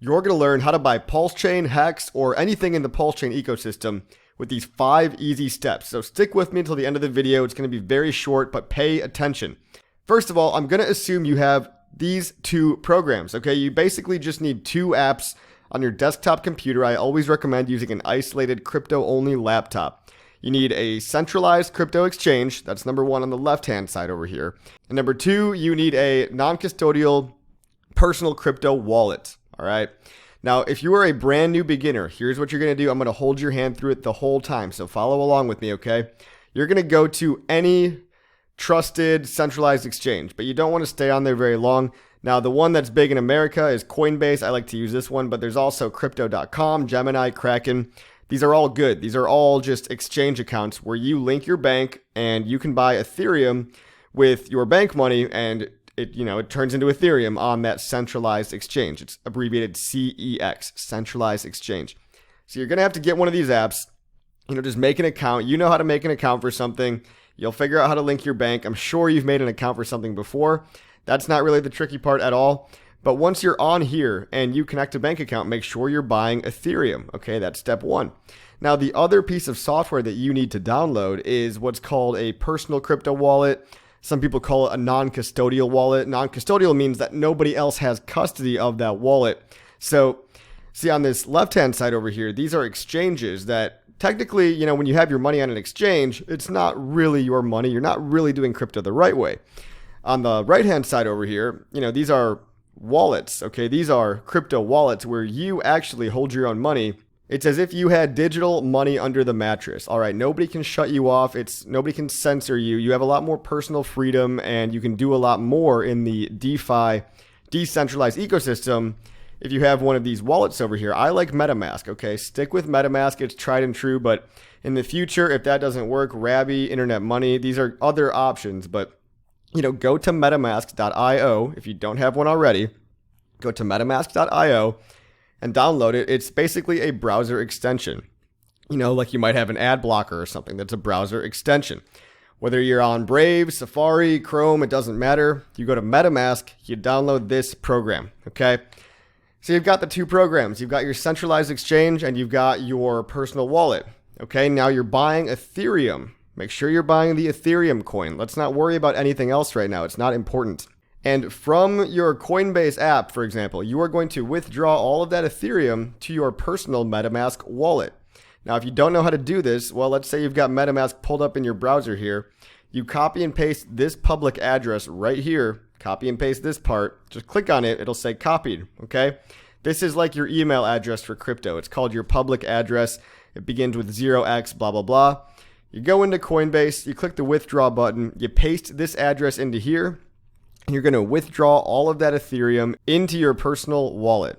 You're going to learn how to buy PulseChain, HEX, or anything in the PulseChain ecosystem with these 5 easy steps. So stick with me until the end of the video. It's going to be very short, but pay attention. First of all, I'm going to assume you have these 2 programs, okay? You basically just need 2 apps on your desktop computer. I always recommend using an isolated crypto-only laptop. You need a centralized crypto exchange. That's number 1 on the left-hand side over here. And number 2, you need a non-custodial personal crypto wallet. All right. Now, if you are a brand new beginner, here's what you're going to do. I'm going to hold your hand through it the whole time. So follow along with me, okay? You're going to go to any trusted centralized exchange, but you don't want to stay on there very long. Now, the one that's big in America is Coinbase. I like to use this one, but there's also crypto.com, Gemini, Kraken. These are all good. These are all just exchange accounts where you link your bank and you can buy Ethereum with your bank money, and it turns into Ethereum on that centralized exchange. It's abbreviated CEX, centralized exchange. So you're going to have to get one of these apps, just make an account. You know how to make an account for something. You'll figure out how to link your bank. I'm sure you've made an account for something before. That's not really the tricky part at all. But once you're on here and you connect a bank account, make sure you're buying Ethereum. Okay, that's step 1. Now, the other piece of software that you need to download is what's called a personal crypto wallet. Some people call it a non-custodial wallet. Non-custodial means that nobody else has custody of that wallet. So, see on this left-hand side over here, these are exchanges that technically, when you have your money on an exchange, it's not really your money. You're not really doing crypto the right way. On the right-hand side over here, these are wallets, okay? These are crypto wallets where you actually hold your own money. It's as if you had digital money under the mattress. All right, nobody can shut you off. Nobody can censor you. You have a lot more personal freedom, and you can do a lot more in the DeFi, decentralized ecosystem if you have one of these wallets over here. I like Metamask, okay? Stick with Metamask. It's tried and true, but in the future, if that doesn't work, Rabby, Internet Money, these are other options. But, go to metamask.io if you don't have one already. Go to metamask.io. and download it. It's basically a browser extension. Like you might have an ad blocker or something. That's a browser extension. Whether you're on Brave, Safari, Chrome, it doesn't matter. You go to MetaMask, you download this program, okay? So you've got the 2 programs. You've got your centralized exchange and you've got your personal wallet, okay? Now you're buying Ethereum. Make sure you're buying the Ethereum coin. Let's not worry about anything else right now. It's not important. And from your Coinbase app, for example, you are going to withdraw all of that Ethereum to your personal MetaMask wallet. Now, if you don't know how to do this, well, let's say you've got MetaMask pulled up in your browser here. You copy and paste this public address right here. Copy and paste this part. Just click on it. It'll say copied, okay? This is like your email address for crypto. It's called your public address. It begins with 0x, blah, blah, blah. You go into Coinbase. You click the withdraw button. You paste this address into here. You're going to withdraw all of that Ethereum into your personal wallet.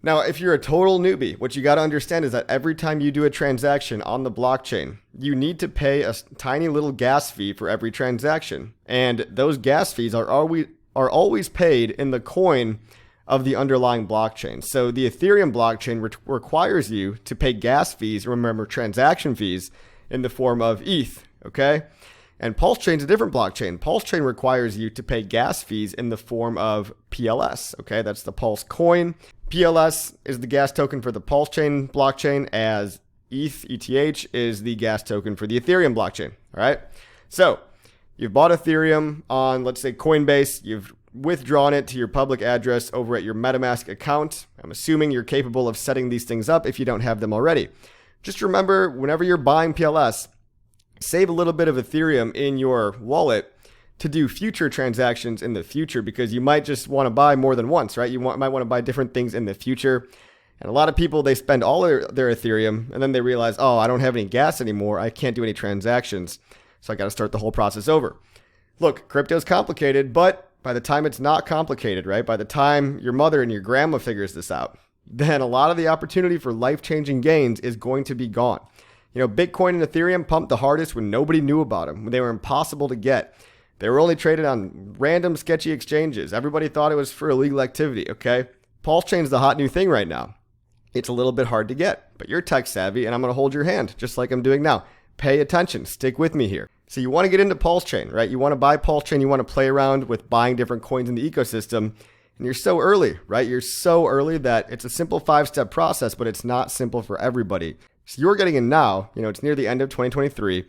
Now, if you're a total newbie, what you got to understand is that every time you do a transaction on the blockchain, you need to pay a tiny little gas fee for every transaction. And those gas fees are always paid in the coin of the underlying blockchain. So the Ethereum blockchain requires you to pay gas fees, remember transaction fees, in the form of ETH, okay? And PulseChain is a different blockchain. PulseChain requires you to pay gas fees in the form of PLS, okay? That's the Pulse coin. PLS is the gas token for the PulseChain blockchain, as ETH is the gas token for the Ethereum blockchain, all right? So you've bought Ethereum on, let's say, Coinbase. You've withdrawn it to your public address over at your MetaMask account. I'm assuming you're capable of setting these things up if you don't have them already. Just remember, whenever you're buying PLS, save a little bit of Ethereum in your wallet to do future transactions in the future, because you might just want to buy more than once, right? You might want to buy different things in the future. And a lot of people, they spend all their Ethereum and then they realize, oh, I don't have any gas anymore. I can't do any transactions. So I got to start the whole process over. Look, crypto's complicated, but by the time it's not complicated, right? By the time your mother and your grandma figures this out, then a lot of the opportunity for life-changing gains is going to be gone. Bitcoin and Ethereum pumped the hardest when nobody knew about them, when they were impossible to get. They were only traded on random sketchy exchanges. Everybody thought it was for illegal activity, okay? PulseChain is the hot new thing right now. It's a little bit hard to get, but you're tech savvy and I'm going to hold your hand just like I'm doing now. Pay attention. Stick with me here. So you want to get into PulseChain, right? You want to buy PulseChain. You want to play around with buying different coins in the ecosystem. And you're so early, right? You're so early that it's a simple 5-step process, but it's not simple for everybody. So you're getting in now, it's near the end of 2023.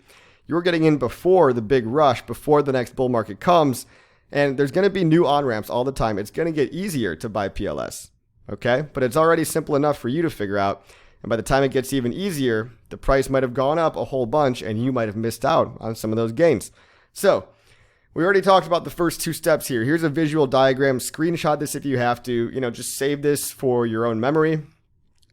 You're getting in before the big rush, before the next bull market comes. And there's going to be new on-ramps all the time. It's going to get easier to buy PLS, okay? But it's already simple enough for you to figure out. And by the time it gets even easier, the price might have gone up a whole bunch and you might have missed out on some of those gains. So we already talked about the first 2 steps here. Here's a visual diagram. Screenshot this if you have to. Just save this for your own memory.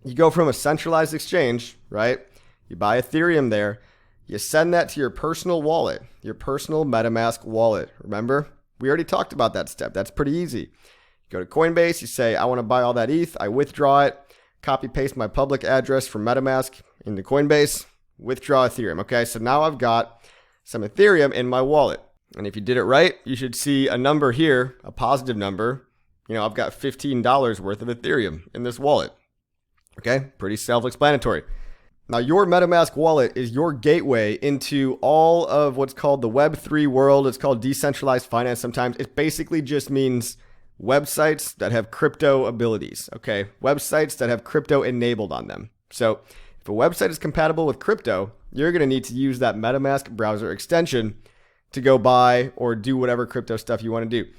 You go from a centralized exchange, right? You buy Ethereum there. You send that to your personal wallet, your personal Metamask wallet. Remember? We already talked about that step. That's pretty easy. You go to Coinbase, you say, I want to buy all that ETH. I withdraw it, copy paste my public address from Metamask into Coinbase, withdraw Ethereum. Okay, so now I've got some Ethereum in my wallet. And if you did it right, you should see a number here, a positive number. I've got $15 worth of Ethereum in this wallet. Okay, pretty self-explanatory. Now, your MetaMask wallet is your gateway into all of what's called the Web3 world. It's called decentralized finance sometimes. It basically just means websites that have crypto abilities, okay? Websites that have crypto enabled on them. So if a website is compatible with crypto, you're going to need to use that MetaMask browser extension to go buy or do whatever crypto stuff you want to do.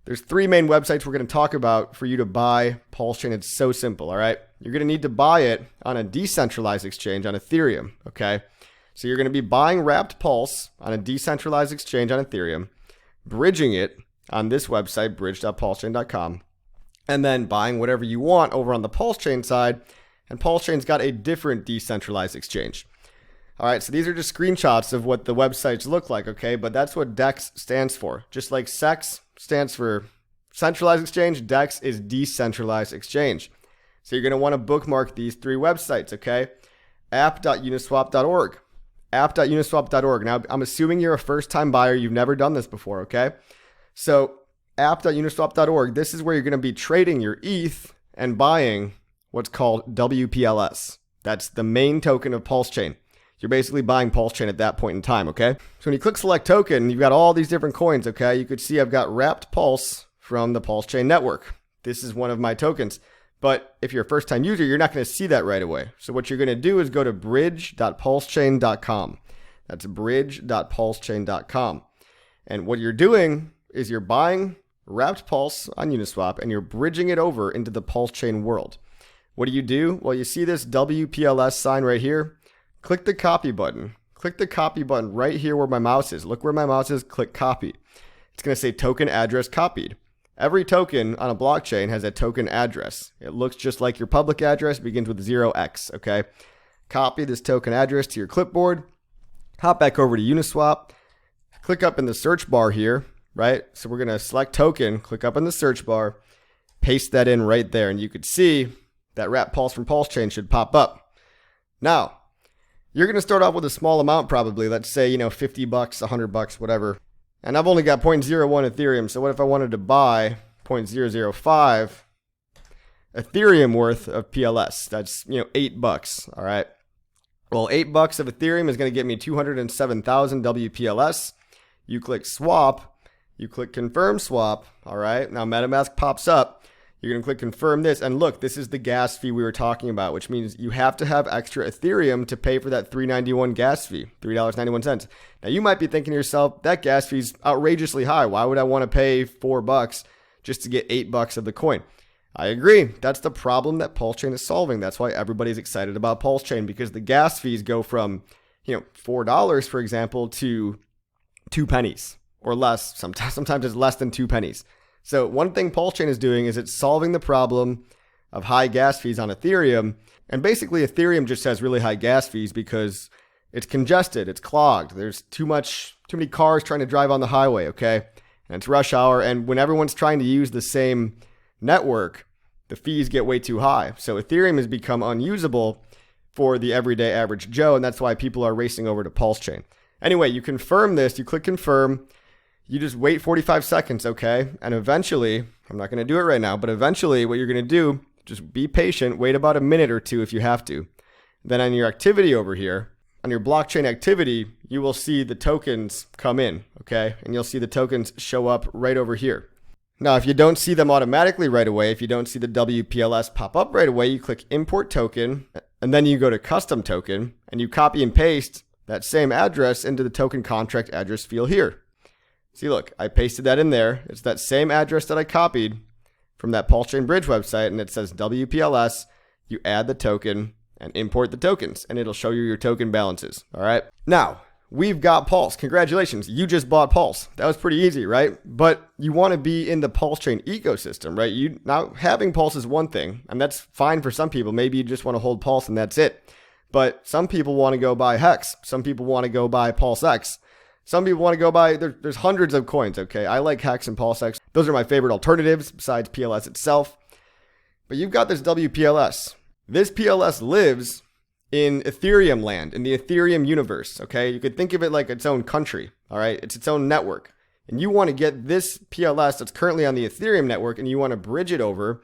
There's 3 main websites we're going to talk about for you to buy PulseChain. It's so simple, all right? You're going to need to buy it on a decentralized exchange on Ethereum, okay? So you're going to be buying Wrapped Pulse on a decentralized exchange on Ethereum, bridging it on this website, bridge.pulsechain.com, and then buying whatever you want over on the PulseChain side, and PulseChain's got a different decentralized exchange. All right, so these are just screenshots of what the websites look like, okay? But that's what DEX stands for. Just like SEX stands for centralized exchange, DEX is decentralized exchange. So you're going to want to bookmark these 3 websites, okay? app.uniswap.org. app.uniswap.org. Now, I'm assuming you're a first-time buyer. You've never done this before, okay? So app.uniswap.org, this is where you're going to be trading your ETH and buying what's called WPLS. That's the main token of PulseChain. You're basically buying PulseChain at that point in time, okay? So when you click select token, you've got all these different coins, okay? You could see I've got Wrapped Pulse from the PulseChain network. This is one of my tokens. But if you're a first-time user, you're not going to see that right away. So what you're going to do is go to bridge.pulsechain.com. That's bridge.pulsechain.com. And what you're doing is you're buying Wrapped Pulse on Uniswap and you're bridging it over into the PulseChain world. What do? Well, you see this WPLS sign right here? Click the copy button. Click the copy button right here where my mouse is. Look where my mouse is. Click copy. It's going to say token address copied. Every token on a blockchain has a token address. It looks just like your public address, begins with 0x, okay? Copy this token address to your clipboard. Hop back over to Uniswap. Click up in the search bar here, right? So we're going to select token, click up in the search bar, paste that in right there, and you could see that Wrapped Pulse from PulseChain should pop up. Now, you're going to start off with a small amount probably. Let's say, $50, $100, whatever. And I've only got 0.01 Ethereum. So what if I wanted to buy 0.005 Ethereum worth of PLS? That's, $8, all right? Well, $8 of Ethereum is going to get me 207,000 WPLS. You click swap, you click confirm swap, all right? Now MetaMask pops up. You're going to click confirm this, and look, this is the gas fee we were talking about, which means you have to have extra Ethereum to pay for that $3.91 gas fee, $3.91. Now, you might be thinking to yourself, that gas fee is outrageously high. Why would I want to pay $4 just to get $8 of the coin? I agree. That's the problem that PulseChain is solving. That's why everybody's excited about PulseChain, because the gas fees go from, $4, for example, to 2 pennies or less. Sometimes it's less than 2 pennies. So one thing PulseChain is doing is it's solving the problem of high gas fees on Ethereum. And basically Ethereum just has really high gas fees because it's congested, it's clogged. There's too many cars trying to drive on the highway, okay? And it's rush hour. And when everyone's trying to use the same network, the fees get way too high. So Ethereum has become unusable for the everyday average Joe. And that's why people are racing over to PulseChain. Anyway, you confirm this, you click confirm. You just wait 45 seconds, okay? And eventually, I'm not going to do it right now, but eventually what you're going to do, just be patient, wait about a minute or 2 if you have to. Then on your activity over here, on your blockchain activity, you will see the tokens come in, okay? And you'll see the tokens show up right over here. Now, if you don't see them automatically right away, if you don't see the WPLS pop up right away, you click import token, and then you go to custom token, and you copy and paste that same address into the token contract address field here. See, look, I pasted that in there. It's that same address that I copied from that PulseChain Bridge website, and it says WPLS. You add the token and import the tokens, and it'll show you your token balances. All right. Now, we've got Pulse. Congratulations. You just bought Pulse. That was pretty easy, right? But you want to be in the PulseChain ecosystem, right? Now, having Pulse is one thing, and that's fine for some people. Maybe you just want to hold Pulse and that's it. But some people want to go buy HEX. Some people want to go buy PulseX. Some people want to go buy, there's hundreds of coins, okay? I like HEX and PulseX. Those are my favorite alternatives besides PLS itself. But you've got this WPLS. This PLS lives in Ethereum land, in the Ethereum universe, okay? You could think of it like its own country, all right? It's its own network. And you want to get this PLS that's currently on the Ethereum network, and you want to bridge it over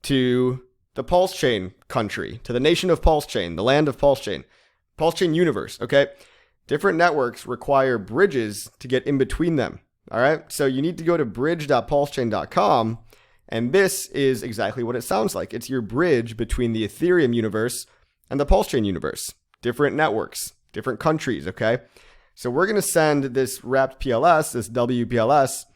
to the PulseChain country, to the nation of PulseChain, the land of PulseChain, PulseChain universe, okay? Different networks require bridges to get in between them, all right? So you need to go to bridge.pulsechain.com, and this is exactly what it sounds like. It's your bridge between the Ethereum universe and the PulseChain universe. Different networks, different countries, okay? So we're going to send this wrapped PLS, this WPLS.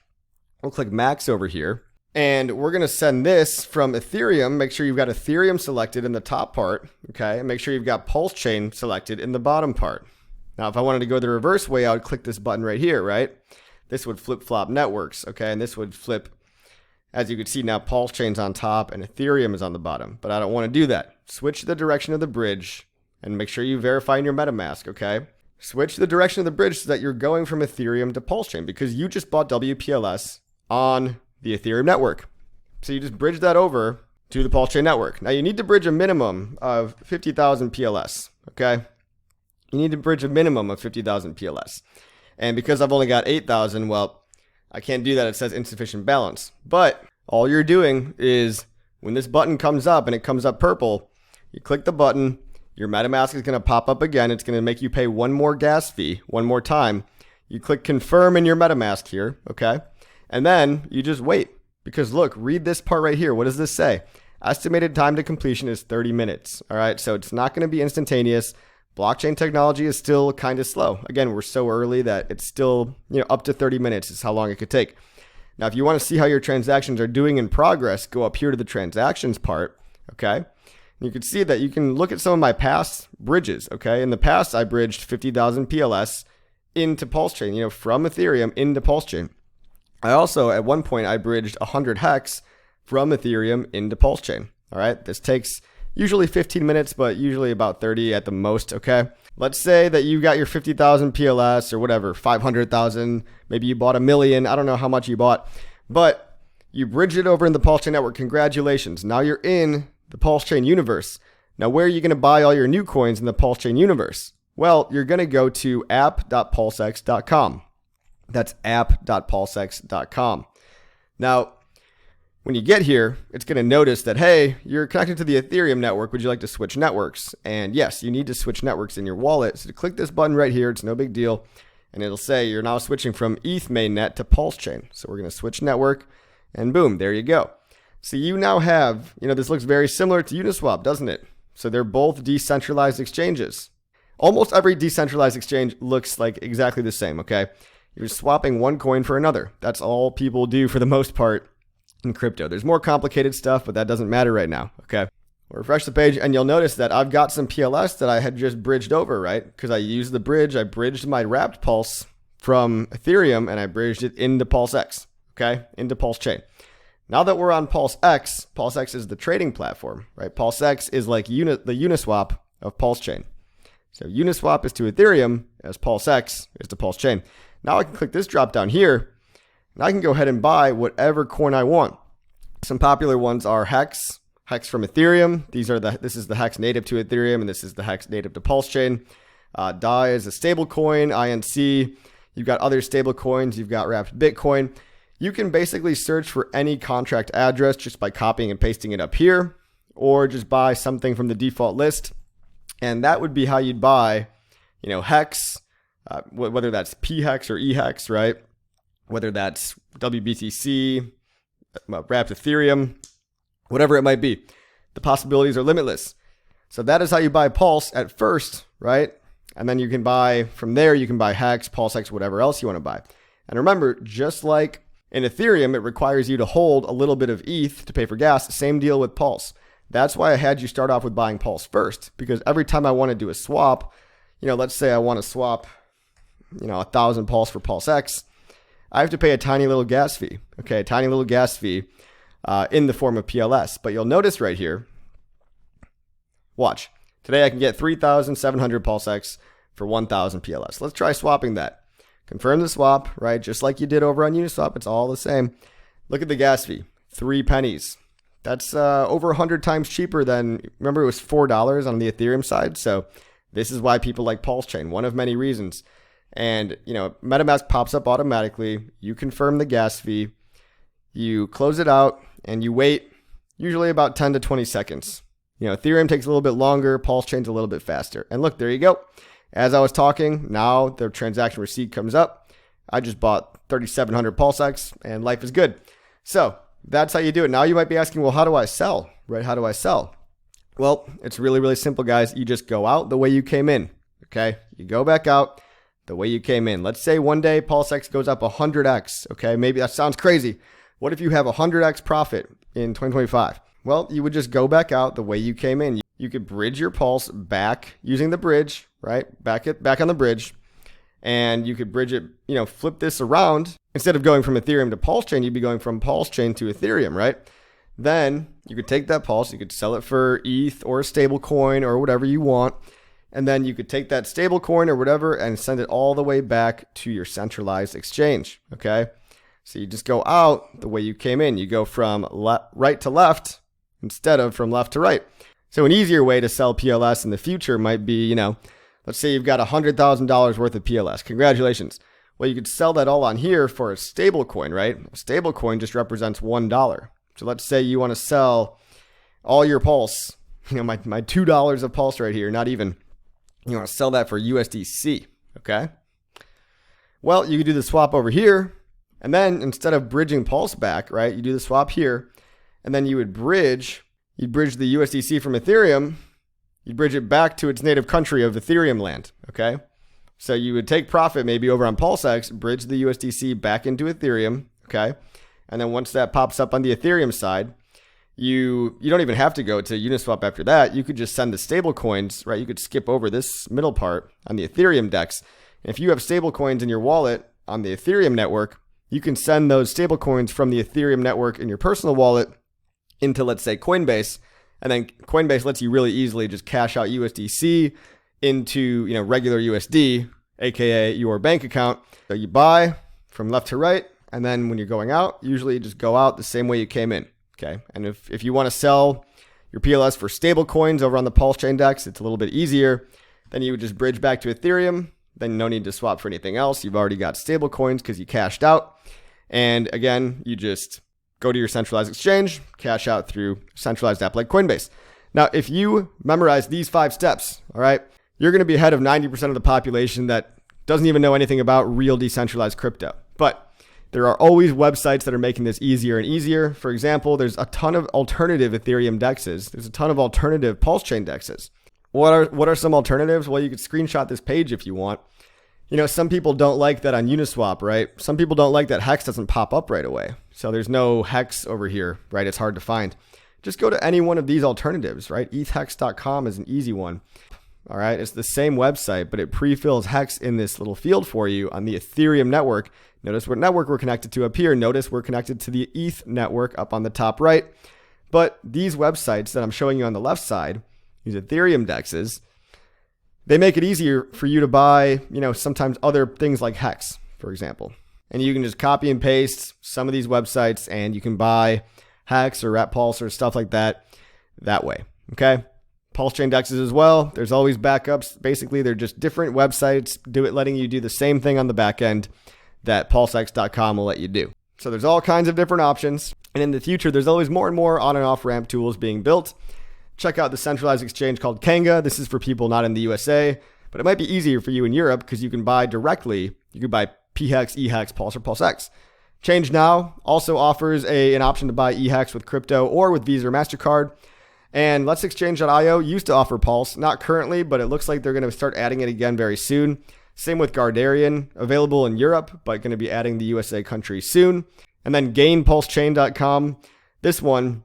We'll click max over here. And we're going to send this from Ethereum. Make sure you've got Ethereum selected in the top part, okay? And make sure you've got PulseChain selected in the bottom part. Now, if I wanted to go the reverse way, I would click this button right here, right? This would flip-flop networks, okay? And this would flip, as you can see now, PulseChain's on top and Ethereum is on the bottom. But I don't want to do that. Switch the direction of the bridge and make sure you verify in your Metamask, okay? Switch the direction of the bridge so that you're going from Ethereum to PulseChain because you just bought WPLS on the Ethereum network. So you just bridge that over to the PulseChain network. Now, you need to bridge a minimum of 50,000 PLS, okay? You need to bridge a minimum of 50,000 PLS. And because I've only got 8,000, well, I can't do that. It says insufficient balance. But all you're doing is when this button comes up and it comes up purple, you click the button, your MetaMask is going to pop up again. It's going to make you pay one more gas fee, one more time. You click confirm in your MetaMask here, okay? And then you just wait. Because look, read this part right here. What does this say? Estimated time to completion is 30 minutes. All right, so it's not going to be instantaneous. Blockchain technology is still kind of slow. Again, we're so early that it's still, up to 30 minutes is how long it could take. Now, if you want to see how your transactions are doing in progress, go up here to the transactions part, okay? And you can see that you can look at some of my past bridges, okay? In the past, I bridged 50,000 PLS into PulseChain, from Ethereum into PulseChain. I also, at one point, I bridged 100 HEX from Ethereum into PulseChain, all right? This takes usually 15 minutes, but usually about 30 at the most, okay? Let's say that you got your 50,000 PLS or whatever, 500,000, maybe you bought 1 million, I don't know how much you bought, but you bridge it over in the PulseChain network. Congratulations. Now you're in the PulseChain universe. Now, where are you going to buy all your new coins in the PulseChain universe? Well, you're going to go to app.pulsex.com. That's app.pulsex.com. Now, when you get here, it's going to notice that, hey, you're connected to the Ethereum network. Would you like to switch networks? And yes, you need to switch networks in your wallet. So to click this button right here, it's no big deal. And it'll say you're now switching from ETH mainnet to PulseChain. So we're going to switch network and boom, there you go. So you now have, this looks very similar to Uniswap, doesn't it? So they're both decentralized exchanges. Almost every decentralized exchange looks like exactly the same, okay? You're swapping one coin for another. That's all people do for the most part in crypto. There's more complicated stuff, but that doesn't matter right now, okay? We'll refresh the page and you'll notice that I've got some PLS that I had just bridged over, right? Because I used the bridge, I bridged my wrapped pulse from Ethereum and I bridged it into PulseX, okay? Into PulseChain. Now that we're on PulseX, PulseX is the trading platform, right? PulseX is like the Uniswap of PulseChain. So Uniswap is to Ethereum as PulseX is to PulseChain. Now I can click this drop down here and I can go ahead and buy whatever coin I want. Some popular ones are HEX from Ethereum. This is the HEX native to Ethereum, and this is the HEX native to PulseChain. DAI is a stable coin, INC. You've got other stable coins. You've got wrapped Bitcoin. You can basically search for any contract address just by copying and pasting it up here, or just buy something from the default list. And that would be how you'd buy, HEX, whether that's PHEX or EHEX, right? Whether that's WBTC, wrapped Ethereum, whatever it might be. The possibilities are limitless. So that is how you buy Pulse at first, right? And then you can buy, from there, you can buy HEX, PulseX, whatever else you want to buy. And remember, just like in Ethereum, it requires you to hold a little bit of ETH to pay for gas. Same deal with Pulse. That's why I had you start off with buying Pulse first, because every time I want to do a swap, let's say I want to swap, 1,000 Pulse for PulseX, I have to pay a tiny little gas fee, okay? A tiny little gas fee in the form of PLS. But you'll notice right here, watch. Today I can get 3,700 PulseX for 1,000 PLS. Let's try swapping that. Confirm the swap, right? Just like you did over on Uniswap, it's all the same. Look at the gas fee, 3 pennies. That's over 100 times cheaper than, remember it was $4 on the Ethereum side. So this is why people like PulseChain, one of many reasons. And, Metamask pops up automatically. You confirm the gas fee, you close it out, and you wait usually about 10 to 20 seconds. Ethereum takes a little bit longer, PulseChain's a little bit faster. And look, there you go. As I was talking, now the transaction receipt comes up. I just bought 3,700 PulseX and life is good. So that's how you do it. Now you might be asking, well, how do I sell, right? How do I sell? Well, it's really, really simple, guys. You just go out the way you came in, okay? You go back out the way you came in. Let's say one day PulseX goes up 100x, okay? Maybe that sounds crazy. What if you have 100x profit in 2025? Well, you would just go back out the way you came in. You could bridge your Pulse back using the bridge, right? Back on the bridge. And you could bridge it, flip this around. Instead of going from Ethereum to PulseChain, you'd be going from PulseChain to Ethereum, right? Then you could take that Pulse, you could sell it for ETH or a stable coin or whatever you want. And then you could take that stable coin or whatever and send it all the way back to your centralized exchange, okay? So you just go out the way you came in. You go from right to left instead of from left to right. So an easier way to sell PLS in the future might be, let's say you've got $100,000 worth of PLS. Congratulations. Well, you could sell that all on here for a stable coin, right? A stable coin just represents $1. So let's say you want to sell all your Pulse, my $2 of Pulse right here, not even, you want to sell that for USDC, okay? Well, you could do the swap over here, and then instead of bridging Pulse back, right, you do the swap here, and then you'd bridge the USDC from Ethereum, you'd bridge it back to its native country of Ethereum land, okay? So you would take profit maybe over on PulseX, bridge the USDC back into Ethereum, okay? And then once that pops up on the Ethereum side, you don't even have to go to Uniswap after that. You could just send the stable coins, right? You could skip over this middle part on the Ethereum DEX. And if you have stable coins in your wallet on the Ethereum network, you can send those stable coins from the Ethereum network in your personal wallet into, let's say, Coinbase. And then Coinbase lets you really easily just cash out USDC into, regular USD, aka your bank account. So you buy from left to right, and then when you're going out, usually you just go out the same way you came in. Okay. And if you want to sell your PLS for stable coins over on the PulseChain DEX, it's a little bit easier. Then you would just bridge back to Ethereum. Then no need to swap for anything else. You've already got stable coins because you cashed out. And again, you just go to your centralized exchange, cash out through a centralized app like Coinbase. Now, if you memorize these 5 steps, all right, you're going to be ahead of 90% of the population that doesn't even know anything about real decentralized crypto. But there are always websites that are making this easier and easier. For example, there's a ton of alternative Ethereum DEXs. There's a ton of alternative PulseChain DEXs. What are some alternatives? Well, you could screenshot this page if you want. Some people don't like that on Uniswap, right? Some people don't like that HEX doesn't pop up right away. So there's no HEX over here, right? It's hard to find. Just go to any one of these alternatives, right? ETHEX.com is an easy one. All right, it's the same website, but it pre-fills HEX in this little field for you on the Ethereum network. Notice what network we're connected to up here. Notice we're connected to the ETH network up on the top right. But these websites that I'm showing you on the left side, these Ethereum DEXs, they make it easier for you to buy, sometimes other things like HEX, for example. And you can just copy and paste some of these websites and you can buy HEX or Pulse or stuff like that way, okay? PulseChain DEXs as well. There's always backups. Basically, they're just different websites letting you do the same thing on the back end that PulseX.com will let you do. So there's all kinds of different options. And in the future, there's always more and more on and off ramp tools being built. Check out the centralized exchange called Kanga. This is for people not in the USA, but it might be easier for you in Europe because you can buy directly. You can buy PHEX, EHEX, Pulse, or PulseX. Change Now also offers an option to buy HEX with crypto or with Visa or MasterCard. And Let's Exchange.io used to offer Pulse, not currently, but it looks like they're going to start adding it again very soon. Same with Gardarian, available in Europe, but going to be adding the USA country soon. And then GainPulseChain.com. This one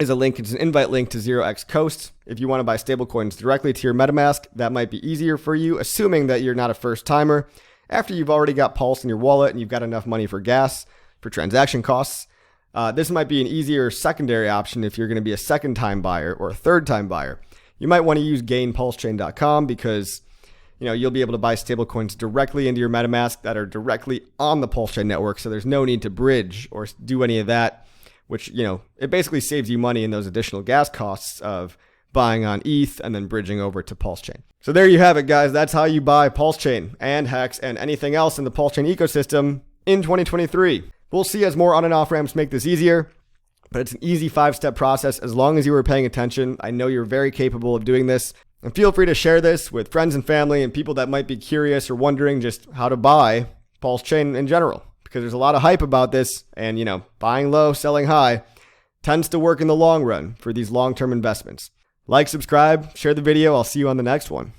is a link, it's an invite link to 0x Coast. If you want to buy stablecoins directly to your Metamask, that might be easier for you, assuming that you're not a first timer. After you've already got Pulse in your wallet and you've got enough money for gas, for transaction costs, this might be an easier secondary option if you're going to be a second time buyer or a third time buyer. You might want to use GainPulseChain.com because you'll be able to buy stablecoins directly into your MetaMask that are directly on the PulseChain network, so there's no need to bridge or do any of that, which, it basically saves you money in those additional gas costs of buying on ETH and then bridging over to PulseChain. So there you have it, guys. That's how you buy PulseChain and HEX and anything else in the PulseChain ecosystem in 2023. We'll see as more on and off ramps make this easier, but it's an easy 5-step process as long as you were paying attention. I know you're very capable of doing this. And feel free to share this with friends and family and people that might be curious or wondering just how to buy PulseChain in general, because there's a lot of hype about this, and buying low, selling high tends to work in the long run for these long-term investments. Like, subscribe, share the video. I'll see you on the next one.